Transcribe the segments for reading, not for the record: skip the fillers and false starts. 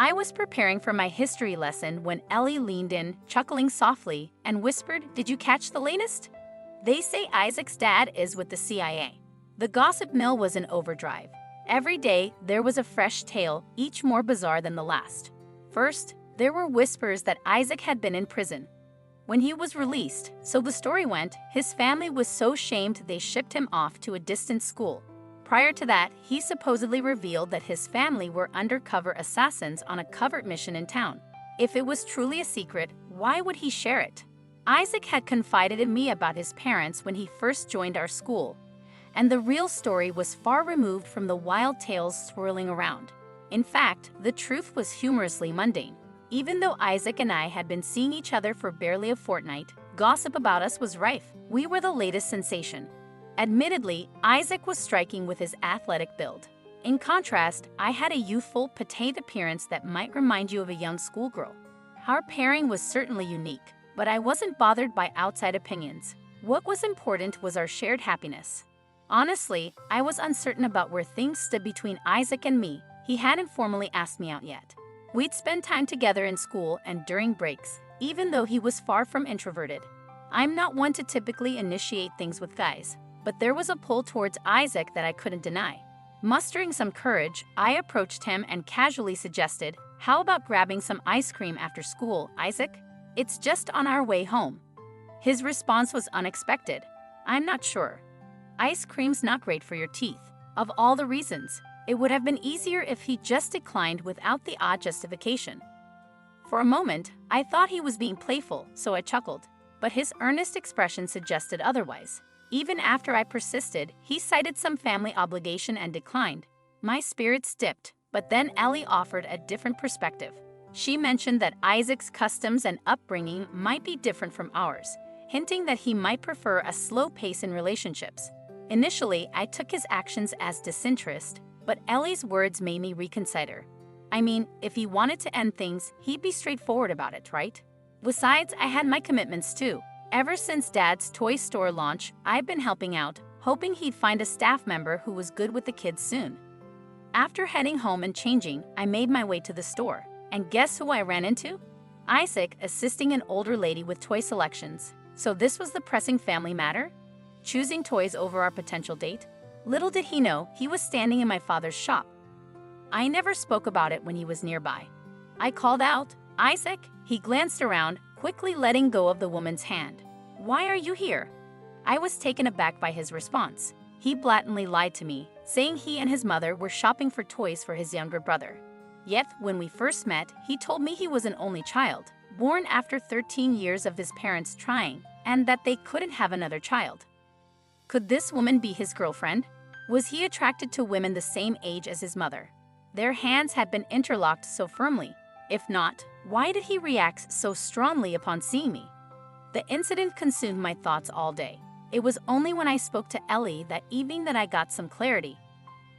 I was preparing for my history lesson when Ellie leaned in, chuckling softly, and whispered, "Did you catch the latest? They say Isaac's dad is with the CIA." The gossip mill was in overdrive. Every day, there was a fresh tale, each more bizarre than the last. First, there were whispers that Isaac had been in prison. When he was released, so the story went, his family was so shamed they shipped him off to a distant school. Prior to that, he supposedly revealed that his family were undercover assassins on a covert mission in town. If it was truly a secret, why would he share it? Isaac had confided in me about his parents when he first joined our school, and the real story was far removed from the wild tales swirling around. In fact, the truth was humorously mundane. Even though Isaac and I had been seeing each other for barely a fortnight, gossip about us was rife. We were the latest sensation. Admittedly, Isaac was striking with his athletic build. In contrast, I had a youthful, petite appearance that might remind you of a young schoolgirl. Our pairing was certainly unique, but I wasn't bothered by outside opinions. What was important was our shared happiness. Honestly, I was uncertain about where things stood between Isaac and me. He hadn't formally asked me out yet. We'd spend time together in school and during breaks, even though he was far from introverted. I'm not one to typically initiate things with guys, but there was a pull towards Isaac that I couldn't deny. Mustering some courage, I approached him and casually suggested, "How about grabbing some ice cream after school, Isaac? It's just on our way home." His response was unexpected. "I'm not sure. Ice cream's not great for your teeth." Of all the reasons, it would have been easier if he just declined without the odd justification. For a moment, I thought he was being playful, so I chuckled, but his earnest expression suggested otherwise. Even after I persisted, he cited some family obligation and declined. My spirits dipped, but then Ellie offered a different perspective. She mentioned that Isaac's customs and upbringing might be different from ours, hinting that he might prefer a slow pace in relationships. Initially, I took his actions as disinterest, but Ellie's words made me reconsider. I mean, if he wanted to end things, he'd be straightforward about it, right? Besides, I had my commitments too. Ever since Dad's toy store launch, I've been helping out, hoping he'd find a staff member who was good with the kids soon. After heading home and changing, I made my way to the store. And guess who I ran into? Isaac assisting an older lady with toy selections. So this was the pressing family matter? Choosing toys over our potential date? Little did he know, he was standing in my father's shop. I never spoke about it when he was nearby. I called out, "Isaac?" He glanced around, quickly letting go of the woman's hand. "Why are you here?" I was taken aback by his response. He blatantly lied to me, saying he and his mother were shopping for toys for his younger brother. Yet, when we first met, he told me he was an only child, born after 13 years of his parents trying, and that they couldn't have another child. Could this woman be his girlfriend? Was he attracted to women the same age as his mother? Their hands had been interlocked so firmly. If not, why did he react so strongly upon seeing me? The incident consumed my thoughts all day. It was only when I spoke to Ellie that evening that I got some clarity.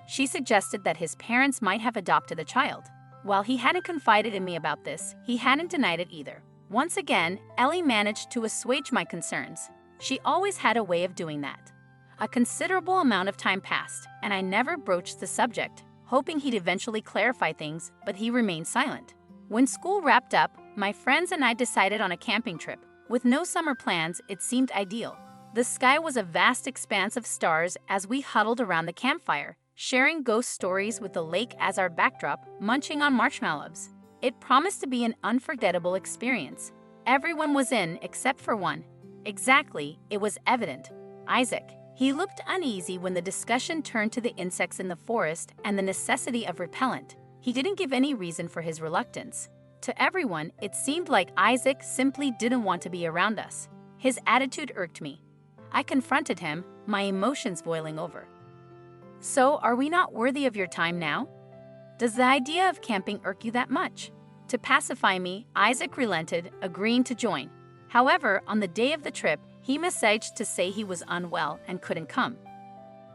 She suggested that his parents might have adopted the child. While he hadn't confided in me about this, he hadn't denied it either. Once again, Ellie managed to assuage my concerns. She always had a way of doing that. A considerable amount of time passed, and I never broached the subject, hoping he'd eventually clarify things, but he remained silent. When school wrapped up, my friends and I decided on a camping trip. With no summer plans, it seemed ideal. The sky was a vast expanse of stars as we huddled around the campfire, sharing ghost stories with the lake as our backdrop, munching on marshmallows. It promised to be an unforgettable experience. Everyone was in except for one. Exactly, it was evident. Isaac. He looked uneasy when the discussion turned to the insects in the forest and the necessity of repellent. He didn't give any reason for his reluctance. To everyone, it seemed like Isaac simply didn't want to be around us. His attitude irked me. I confronted him, my emotions boiling over. "So, are we not worthy of your time now? Does the idea of camping irk you that much?" To pacify me, Isaac relented, agreeing to join. However, on the day of the trip, he messaged to say he was unwell and couldn't come.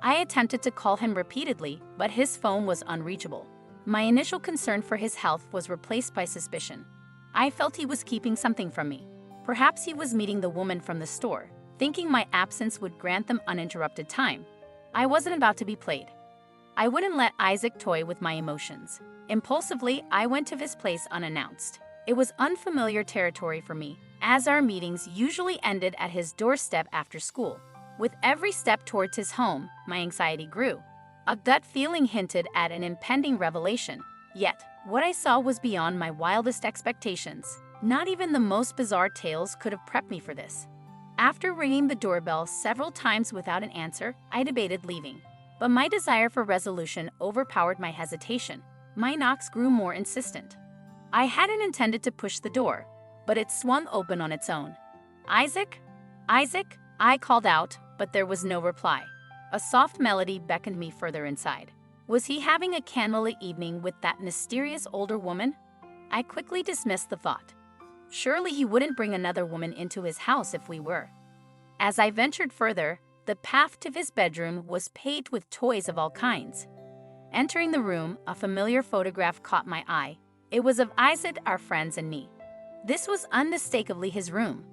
I attempted to call him repeatedly, but his phone was unreachable. My initial concern for his health was replaced by suspicion. I felt he was keeping something from me. Perhaps he was meeting the woman from the store, thinking my absence would grant them uninterrupted time. I wasn't about to be played. I wouldn't let Isaac toy with my emotions. Impulsively, I went to his place unannounced. It was unfamiliar territory for me, as our meetings usually ended at his doorstep after school. With every step towards his home, my anxiety grew. A gut feeling hinted at an impending revelation. Yet, what I saw was beyond my wildest expectations. Not even the most bizarre tales could have prepped me for this. After ringing the doorbell several times without an answer, I debated leaving. But my desire for resolution overpowered my hesitation. My knocks grew more insistent. I hadn't intended to push the door, but it swung open on its own. "Isaac? Isaac?" I called out, but there was no reply. A soft melody beckoned me further inside. Was he having a candlelit evening with that mysterious older woman? I quickly dismissed the thought. Surely he wouldn't bring another woman into his house if we were. As I ventured further, the path to his bedroom was paved with toys of all kinds. Entering the room, a familiar photograph caught my eye. It was of Isaac, our friends, and me. This was unmistakably his room.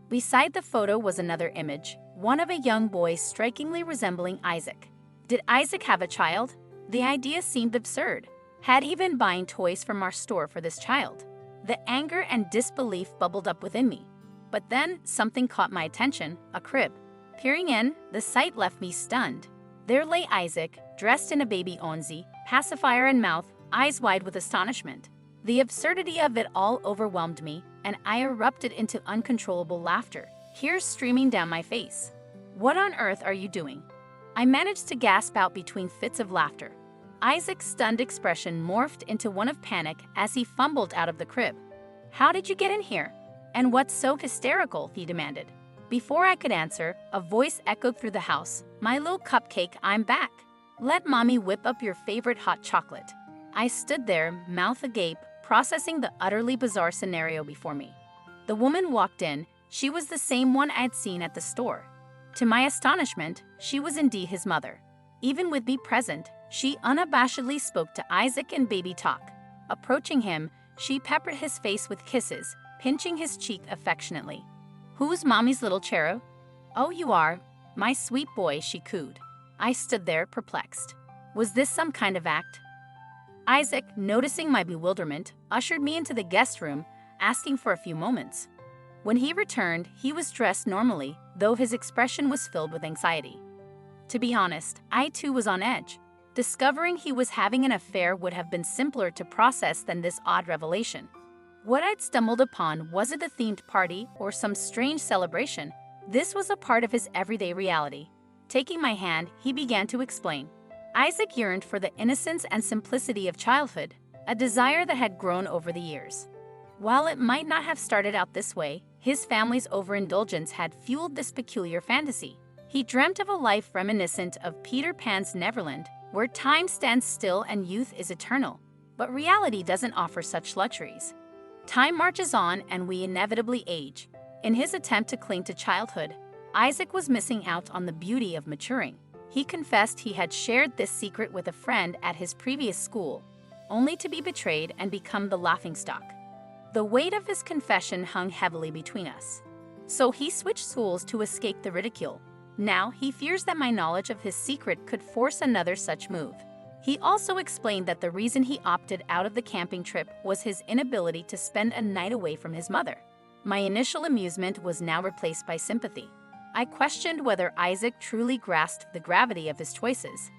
Beside the photo was another image, one of a young boy strikingly resembling Isaac. Did Isaac have a child? The idea seemed absurd. Had he been buying toys from our store for this child? The anger and disbelief bubbled up within me. But then something caught my attention, a crib. Peering in, the sight left me stunned. There lay Isaac, dressed in a baby onesie, pacifier in mouth, eyes wide with astonishment. The absurdity of it all overwhelmed me, and I erupted into uncontrollable laughter, tears streaming down my face. "What on earth are you doing?" I managed to gasp out between fits of laughter. Isaac's stunned expression morphed into one of panic as he fumbled out of the crib. "How did you get in here? And what's so hysterical?" he demanded. Before I could answer, a voice echoed through the house. "My little cupcake, I'm back. Let mommy whip up your favorite hot chocolate." I stood there, mouth agape, processing the utterly bizarre scenario before me. The woman walked in. She was the same one I had seen at the store. To my astonishment, she was indeed his mother. Even with me present, she unabashedly spoke to Isaac in baby talk. Approaching him, she peppered his face with kisses, pinching his cheek affectionately. "Who's mommy's little cherub?" "Oh, you are. My sweet boy," she cooed. I stood there, perplexed. Was this some kind of act? Isaac, noticing my bewilderment, ushered me into the guest room, asking for a few moments. When he returned, he was dressed normally, though his expression was filled with anxiety. To be honest, I too was on edge. Discovering he was having an affair would have been simpler to process than this odd revelation. What I'd stumbled upon wasn't a themed party or some strange celebration. This was a part of his everyday reality. Taking my hand, he began to explain. Isaac yearned for the innocence and simplicity of childhood, a desire that had grown over the years. While it might not have started out this way, his family's overindulgence had fueled this peculiar fantasy. He dreamt of a life reminiscent of Peter Pan's Neverland, where time stands still and youth is eternal. But reality doesn't offer such luxuries. Time marches on and we inevitably age. In his attempt to cling to childhood, Isaac was missing out on the beauty of maturing. He confessed he had shared this secret with a friend at his previous school, only to be betrayed and become the laughingstock. The weight of his confession hung heavily between us. So he switched schools to escape the ridicule. Now he fears that my knowledge of his secret could force another such move. He also explained that the reason he opted out of the camping trip was his inability to spend a night away from his mother. My initial amusement was now replaced by sympathy. I questioned whether Isaac truly grasped the gravity of his choices.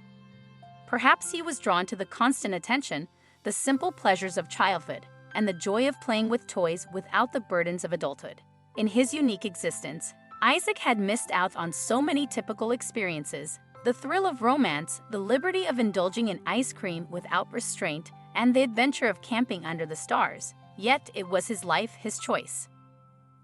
Perhaps he was drawn to the constant attention, the simple pleasures of childhood, and the joy of playing with toys without the burdens of adulthood. In his unique existence, Isaac had missed out on so many typical experiences: the thrill of romance, the liberty of indulging in ice cream without restraint, and the adventure of camping under the stars. Yet it was his life, his choice.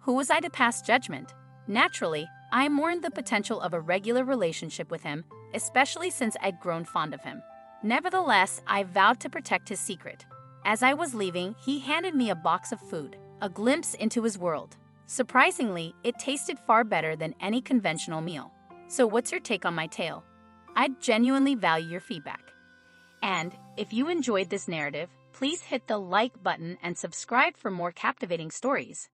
Who was I to pass judgment? Naturally, I mourned the potential of a regular relationship with him, especially since I'd grown fond of him. Nevertheless, I vowed to protect his secret. As I was leaving, he handed me a box of food, a glimpse into his world. Surprisingly, it tasted far better than any conventional meal. So what's your take on my tale? I'd genuinely value your feedback. And if you enjoyed this narrative, please hit the like button and subscribe for more captivating stories.